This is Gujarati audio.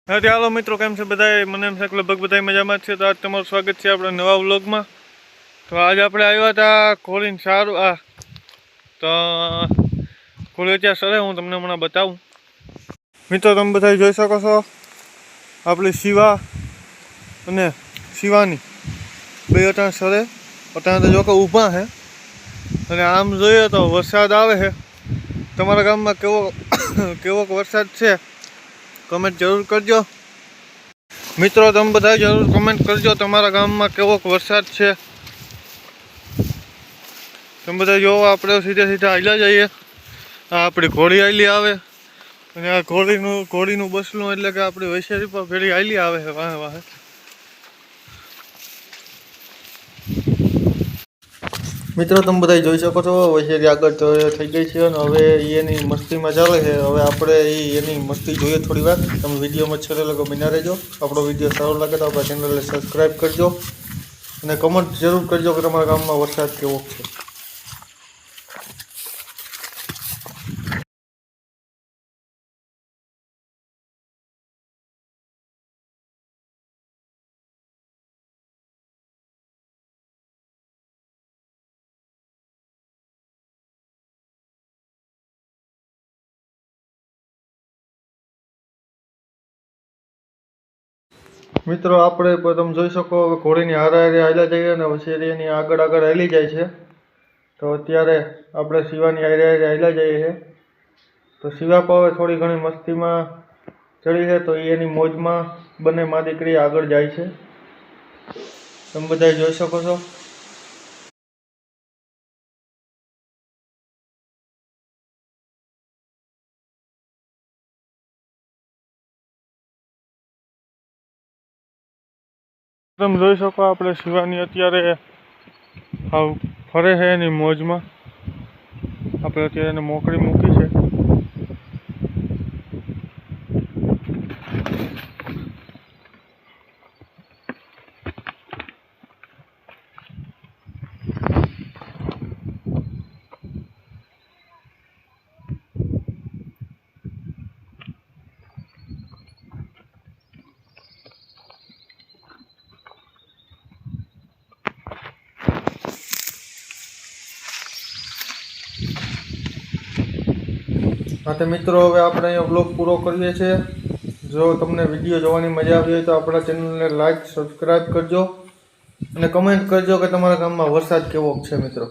હા ચાલો મિત્રો, કેમ છે બધાય? મને એમ છે કે લગભગ બધા મજામાં જ છે. તો આજ તમારું સ્વાગત છે આપણા નવા વ્લોગમાં. તો આજે આપણે આવ્યા હતા ખોલીને સારું તો ખોલી ત્યાં સરે હું તમને હમણાં બતાવું. મિત્રો તમે બધા જોઈ શકો છો આપણી શિવા અને શિવાની બે અટાણ સરે અટાણ તો જો કે ઊભા છે. અને આમ જોઈએ તો વરસાદ આવે છે. તમારા ગામમાં કેવો વરસાદ છે કમેન્ટ જરૂર કરજો. મિત્રો તમે બધા જરૂર કમેન્ટ કરજો તમારા ગામમાં કેવો વરસાદ છે. તમે બધા જોવો આપણે સીધા હાલ્યા જઈએ. આ આપણી ઘોડી હાલી આવે અને આ ઘોડીનું બસલું એટલે કે આપણી વૈશારી પર ફેરી હાલી આવે છે વાહે વાહે. મિત્રો તમે બધા જોઈ શકો છો વૈશારી આગળ તો થઈ ગઈ છે અને હવે એની મસ્તીમાં ચાલે છે. હવે આપણે એની મસ્તી જોઈએ થોડી વાર. તમે વિડીયોમાં છેલ્લે લગો બિના રહેજો. આપણો વિડીયો સારો લાગે તો આપણા ચેનલને સબસ્ક્રાઈબ કરજો અને કમેન્ટ જરૂર કરજો કે તમારા ગામમાં વરસાદ કેવો છે. મિત્રો આપણે તમે જોઈ શકો હવે ઘોડીની હારે હાલ્યા જઈએ અને પછી એની આગળ હાલી જાય છે. તો અત્યારે આપણે શિવાની હારે હાલ્યા જઈએ છીએ. તો શિવા પર હવે થોડી ઘણી મસ્તીમાં ચડી છે. તો એની મોજમાં બંને મા દીકરી આગળ જાય છે. તમે બધા જોઈ શકો છો. તમે જોઈ શકો આપણે શિવાની અત્યારે ફરે છે એની મોજમાં. આપણે અત્યારે એને મોકળી મૂકી છે. હા તો મિત્રો હવે આપણે અહીંયા વ્લોગ પૂરો કરીએ છીએ. જો તમને વિડીયો જોવાની મજા આવી હોય તો આપણા ચેનલને લાઈક સબસ્ક્રાઈબ કરજો અને કમેન્ટ કરજો કે તમારા ગામમાં વરસાદ કેવો છે મિત્રો.